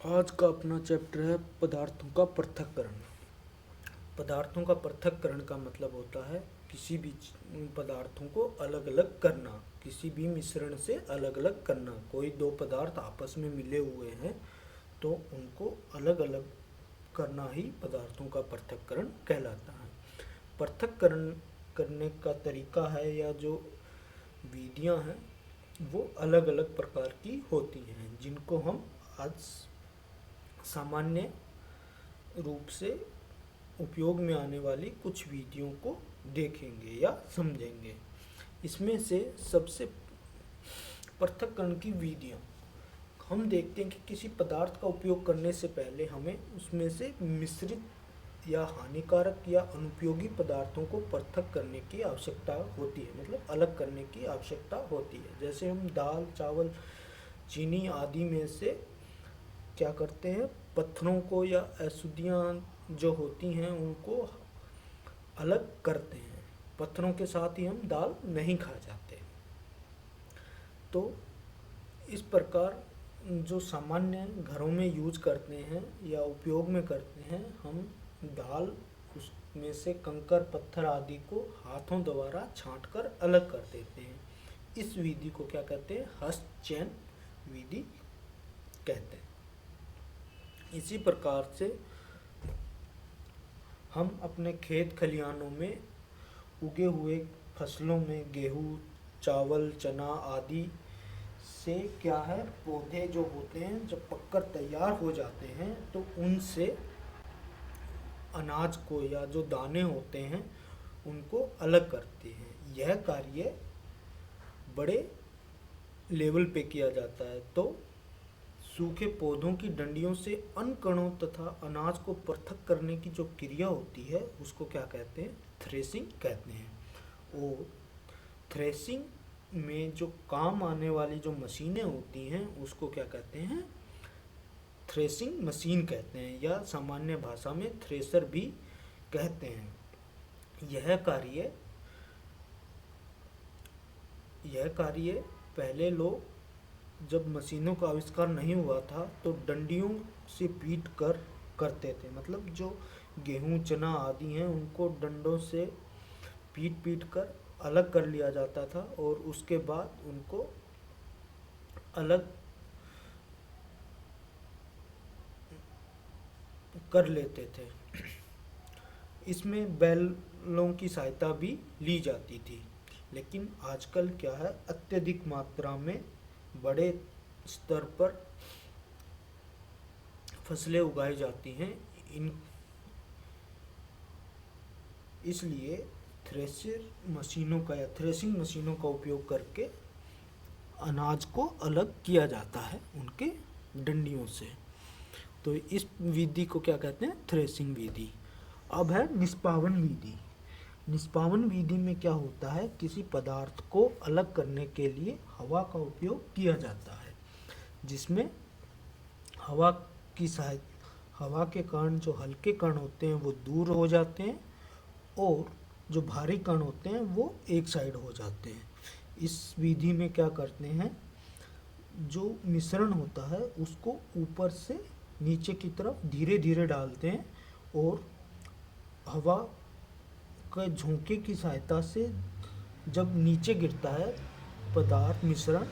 आज का अपना चैप्टर है पदार्थों का पृथक्करण। पदार्थों का पृथक्करण का मतलब होता है किसी भी पदार्थों को अलग अलग करना, किसी भी मिश्रण से अलग अलग करना। कोई दो पदार्थ आपस में मिले हुए हैं तो उनको अलग अलग करना ही पदार्थों का पृथक्करण कहलाता है। पृथक्करण करने का तरीका है या जो विधियां हैं वो अलग अलग प्रकार की होती हैं, जिनको हम आज सामान्य रूप से उपयोग में आने वाली कुछ विधियों को देखेंगे या समझेंगे। इसमें से सबसे पृथक्करण की विधियाँ हम देखते हैं कि किसी पदार्थ का उपयोग करने से पहले हमें उसमें से मिश्रित या हानिकारक या अनुपयोगी पदार्थों को पृथक करने की आवश्यकता होती है, मतलब अलग करने की आवश्यकता होती है। जैसे हम दाल, चावल, चीनी आदि में से क्या करते हैं, पत्थरों को या अशुद्धियाँ जो होती हैं उनको अलग करते हैं। पत्थरों के साथ ही हम दाल नहीं खा जाते। तो इस प्रकार जो सामान्य घरों में यूज करते हैं या उपयोग में करते हैं, हम दाल उसमें से कंकर पत्थर आदि को हाथों द्वारा छांटकर अलग कर देते हैं। इस विधि को क्या कहते हैं, हस्तचयन विधि कहते हैं। इसी प्रकार से हम अपने खेत खलिहानों में उगे हुए फसलों में गेहूँ, चावल, चना आदि से क्या है, पौधे जो होते हैं जब पककर तैयार हो जाते हैं तो उनसे अनाज को या जो दाने होते हैं उनको अलग करते हैं। यह कार्य बड़े लेवल पे किया जाता है। तो सूखे पौधों की डंडियों से अन्न कणों तथा अनाज को पृथक करने की जो क्रिया होती है उसको क्या कहते हैं, थ्रेसिंग कहते हैं। और थ्रेसिंग में जो काम आने वाली जो मशीनें होती हैं उसको क्या कहते हैं, थ्रेसिंग मशीन कहते हैं, या सामान्य भाषा में थ्रेसर भी कहते हैं। यह कार्य पहले लोग जब मशीनों का आविष्कार नहीं हुआ था तो डंडियों से पीट कर करते थे। मतलब जो गेहूँ, चना आदि हैं उनको डंडों से पीट पीट कर अलग कर लिया जाता था और उसके बाद उनको अलग कर लेते थे। इसमें बैलों की सहायता भी ली जाती थी। लेकिन आजकल क्या है, अत्यधिक मात्रा में बड़े स्तर पर फसलें उगाई जाती हैं, इसलिए थ्रेसिंग मशीनों का उपयोग करके अनाज को अलग किया जाता है उनके डंडियों से। तो इस विधि को क्या कहते हैं, थ्रेसिंग विधि। अब है निष्पावन विधि। निष्पावन विधि में क्या होता है, किसी पदार्थ को अलग करने के लिए हवा का उपयोग किया जाता है, जिसमें हवा के कारण जो हल्के कण होते हैं वो दूर हो जाते हैं और जो भारी कण होते हैं वो एक साइड हो जाते हैं। इस विधि में क्या करते हैं, जो मिश्रण होता है उसको ऊपर से नीचे की तरफ धीरे धीरे डालते हैं और हवा के झोंके की सहायता से जब नीचे गिरता है पदार्थ मिश्रण,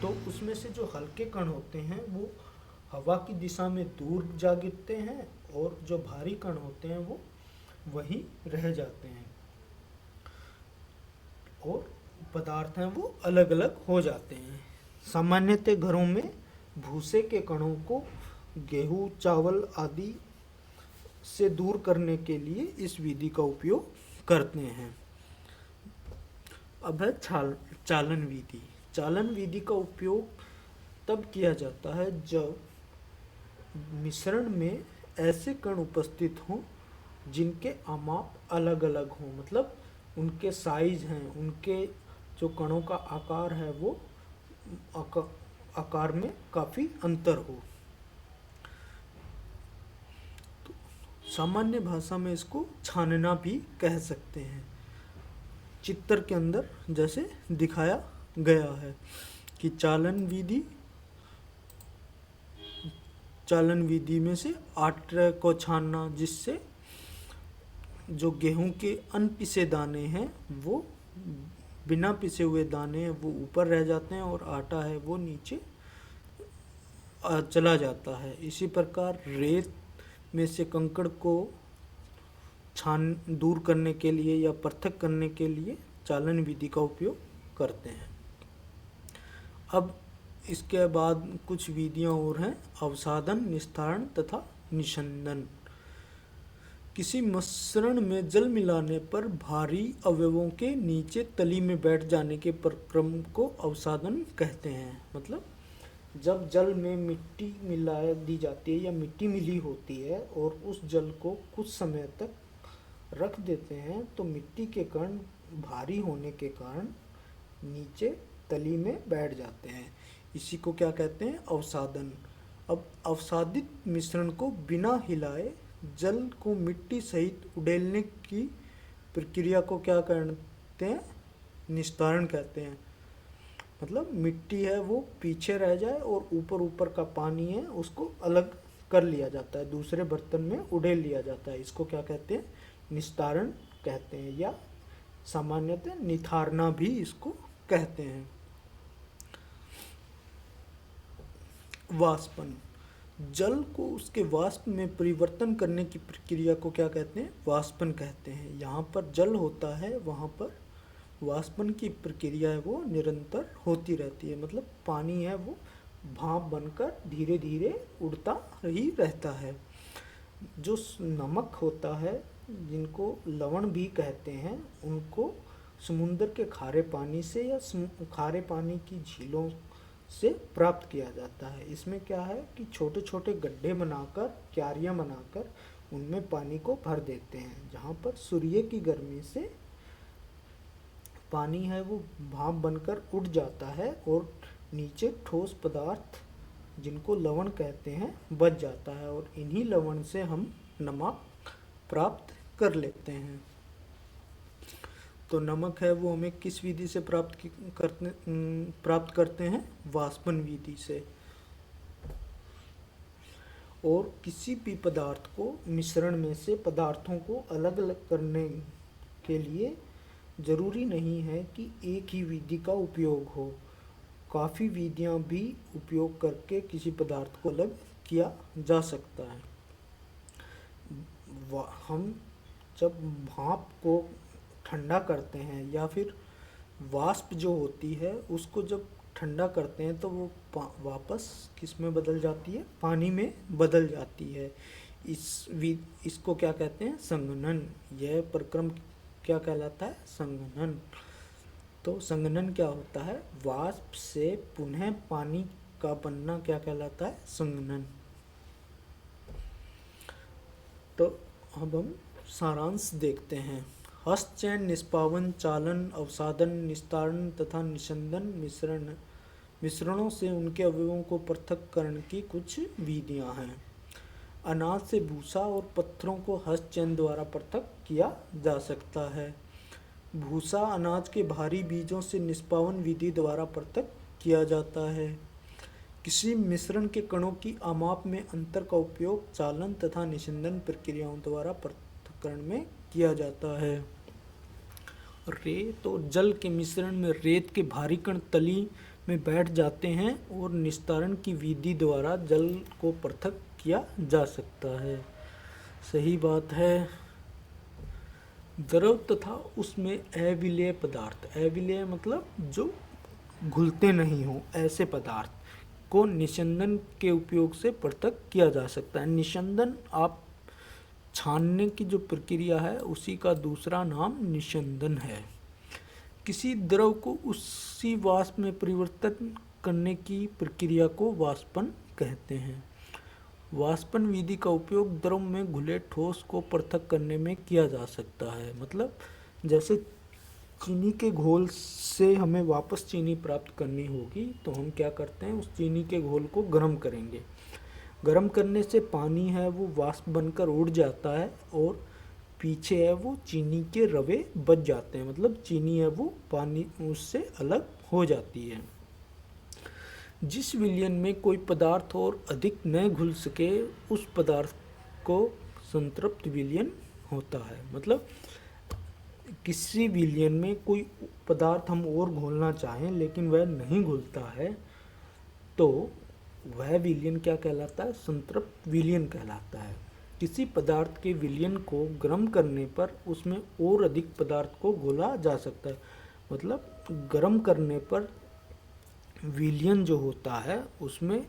तो उसमें से जो हल्के कण होते हैं वो हवा की दिशा में दूर जा गिरते हैं और जो भारी कण होते हैं वो वहीं रह जाते हैं और पदार्थ हैं वो अलग अलग हो जाते हैं। सामान्यतः घरों में भूसे के कणों को गेहूँ, चावल आदि से दूर करने के लिए इस विधि का उपयोग करते हैं। अब है चालन विधि। चालन विधि का उपयोग तब किया जाता है जब मिश्रण में ऐसे कण उपस्थित हों जिनके आमाप अलग अलग हों, मतलब उनके साइज हैं, उनके जो कणों का आकार है वो आकार में काफ़ी अंतर हो। तो सामान्य भाषा में इसको छानना भी कह सकते हैं। चित्र के अंदर जैसे दिखाया गया है कि चालन विधि चालन विधि में से आटे को छानना, जिससे जो गेहूं के अनपिसे दाने हैं वो बिना पिसे हुए दाने वो ऊपर रह जाते हैं और आटा है वो नीचे चला जाता है। इसी प्रकार रेत में से कंकड़ को छान दूर करने के लिए या पृथक करने के लिए चालन विधि का उपयोग करते हैं। अब इसके बाद कुछ विधियां और हैं, अवसादन, निस्तारण तथा निषंदन। किसी मिश्रण में जल मिलाने पर भारी अवयवों के नीचे तली में बैठ जाने के प्रक्रम को अवसादन कहते हैं। मतलब जब जल में मिट्टी मिला दी जाती है या मिट्टी मिली होती है और उस जल को कुछ समय तक रख देते हैं तो मिट्टी के कण भारी होने के कारण नीचे तली में बैठ जाते हैं। इसी को क्या कहते हैं? अवसादन। अब अवसादित मिश्रण को बिना हिलाए जल को मिट्टी सहित उड़ेलने की प्रक्रिया को क्या कहते हैं? निस्तारण कहते हैं। मतलब मिट्टी है वो पीछे रह जाए और ऊपर ऊपर का पानी है उसको अलग कर लिया जाता है, दूसरे बर्तन में उड़ेल लिया जाता है। इसको क्या कहते हैं? निस्तारण कहते हैं, या सामान्यतः निथारना भी इसको कहते हैं। वाष्पन। जल को उसके वाष्प में परिवर्तन करने की प्रक्रिया को क्या कहते हैं? वाष्पन कहते हैं। यहाँ पर जल होता है वहाँ पर वाष्पन की प्रक्रिया है वो निरंतर होती रहती है। मतलब पानी है वो भाप बनकर धीरे धीरे उड़ता ही रहता है। जो नमक होता है, जिनको लवण भी कहते हैं, उनको समुद्र के खारे पानी से या खारे पानी की झीलों से प्राप्त किया जाता है। इसमें क्या है कि छोटे छोटे गड्ढे बनाकर, क्यारियाँ बनाकर उनमें पानी को भर देते हैं, जहाँ पर सूर्य की गर्मी से पानी है वो भाप बनकर उड़ जाता है और नीचे ठोस पदार्थ जिनको लवण कहते हैं बच जाता है, और इन्हीं लवण से हम नमक प्राप्त कर लेते हैं। तो नमक है वो हमें किस विधि से प्राप्त करते हैं? वाष्पन विधि से। और किसी भी पदार्थ को मिश्रण में से पदार्थों को अलग अलग करने के लिए जरूरी नहीं है कि एक ही विधि का उपयोग हो। काफ़ी विधियां भी उपयोग करके किसी पदार्थ को अलग किया जा सकता है। हम जब भाप को ठंडा करते हैं या फिर वाष्प जो होती है उसको जब ठंडा करते हैं तो वो वापस किस में बदल जाती है? पानी में बदल जाती है। इसको क्या कहते हैं? संघनन। यह प्रक्रम क्या कहलाता है? संघनन। तो संघनन क्या होता है? वाष्प से पुनः पानी का बनना क्या कहलाता है? संघनन। तो अब हम सारांश देखते हैं। हस्तचयन, निष्पावन, चालन, अवसादन, निस्तारण तथा निषंदन मिश्रणों से उनके अवयवों को पृथक्करण की कुछ विधियां हैं। अनाज से भूसा और पत्थरों को हस्तचयन द्वारा पृथक किया जा सकता है। भूसा अनाज के भारी बीजों से निष्पावन विधि द्वारा पृथक किया जाता है। किसी मिश्रण के कणों की आमाप में अंतर का उपयोग चालन तथा निषंदन प्रक्रियाओं द्वारा पृथक्करण में किया जाता है। रेत और जल के मिश्रण में रेत के भारी कण तली में बैठ जाते हैं और निस्तारण की विधि द्वारा जल को पृथक किया जा सकता है। सही बात है। द्रव तथा उसमें अविलेय पदार्थ, अविलेय मतलब जो घुलते नहीं हो, ऐसे पदार्थ को निषंदन के उपयोग से पृथक किया जा सकता है। निषंदन आप छानने की जो प्रक्रिया है उसी का दूसरा नाम निषंदन है। किसी द्रव को उसी वाष्प में परिवर्तन करने की प्रक्रिया को वाष्पन कहते हैं। वाष्पन विधि का उपयोग द्रव में घुले ठोस को पृथक करने में किया जा सकता है। मतलब जैसे चीनी के घोल से हमें वापस चीनी प्राप्त करनी होगी तो हम क्या करते हैं, उस चीनी के घोल को गर्म करेंगे। गर्म करने से पानी है वो वाष्प बनकर उड़ जाता है और पीछे है वो चीनी के रवे बच जाते हैं। मतलब चीनी है वो पानी उससे अलग हो जाती है। जिस विलयन में कोई पदार्थ और अधिक न घुल सके उस पदार्थ को संतृप्त विलयन होता है। मतलब किसी विलयन में कोई पदार्थ हम और घोलना चाहें लेकिन वह नहीं घुलता है तो वह विलयन क्या कहलाता है? संतृप्त विलयन कहलाता है। किसी पदार्थ के विलयन को गर्म करने पर उसमें और अधिक पदार्थ को घोला जा सकता है। मतलब गर्म करने पर विलयन जो होता है उसमें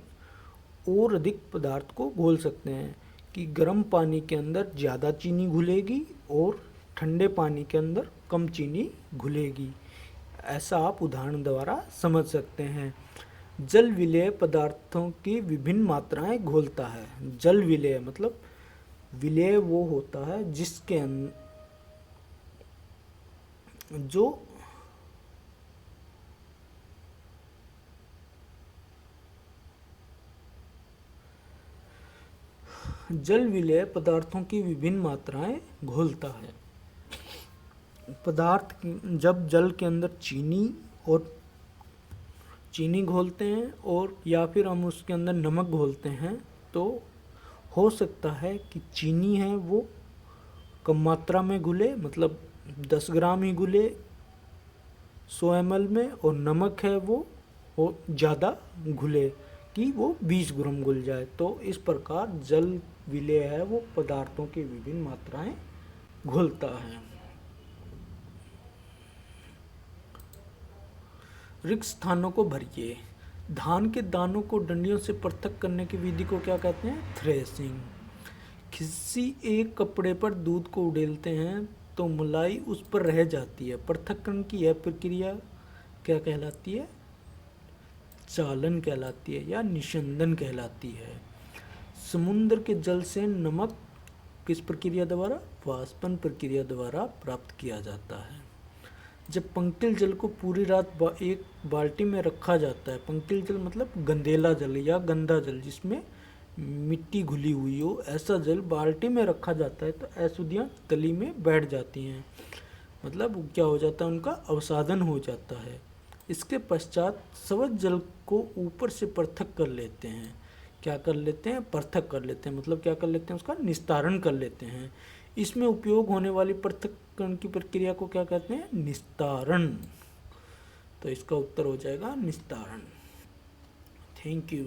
और अधिक पदार्थ को घोल सकते हैं कि गर्म पानी के अंदर ज़्यादा चीनी घुलेगी और ठंडे पानी के अंदर कम चीनी घुलेगी। ऐसा आप उदाहरण द्वारा समझ सकते हैं। जल विलेय पदार्थों की विभिन्न मात्राएं घोलता है। जल विलेय मतलब विलेय वो होता है जिसके जो जल विलेय पदार्थों की विभिन्न मात्राएं घोलता है। पदार्थ जब जल के अंदर चीनी घोलते हैं और या फिर हम उसके अंदर नमक घोलते हैं तो हो सकता है कि चीनी है वो कम मात्रा में घुले, मतलब 10 ग्राम ही घुले 100 ml में, और नमक है वो ज़्यादा घुले कि वो 20 ग्राम घुल जाए। तो इस प्रकार जल विलेय है वो पदार्थों की विभिन्न मात्राएं घोलता है। रिक्त स्थानों को भरिए। धान के दानों को डंडियों से पृथक करने की विधि को क्या कहते हैं? थ्रेसिंग। किसी एक कपड़े पर दूध को उड़ेलते हैं तो मलाई उस पर रह जाती है। पृथक्करण की यह प्रक्रिया क्या कहलाती है? चालन कहलाती है या निस्यंदन कहलाती है। समुद्र के जल से नमक किस प्रक्रिया द्वारा? वाष्पन प्रक्रिया द्वारा प्राप्त किया जाता है। जब पंकिल जल को पूरी रात एक बाल्टी में रखा जाता है, पंकिल जल मतलब गंदेला जल या गंदा जल जिसमें मिट्टी घुली हुई हो, ऐसा जल बाल्टी में रखा जाता है तो अशुद्धियाँ तली में बैठ जाती हैं। मतलब क्या हो जाता है? उनका अवसादन हो जाता है। इसके पश्चात स्वच्छ जल को ऊपर से पृथक कर लेते हैं। क्या कर लेते हैं? पृथक कर लेते हैं। मतलब क्या कर लेते हैं? उसका निस्तारण कर लेते हैं। इसमें उपयोग होने वाली पृथक्करण की प्रक्रिया को क्या कहते हैं? निस्तारण। तो इसका उत्तर हो जाएगा निस्तारण। Thank you.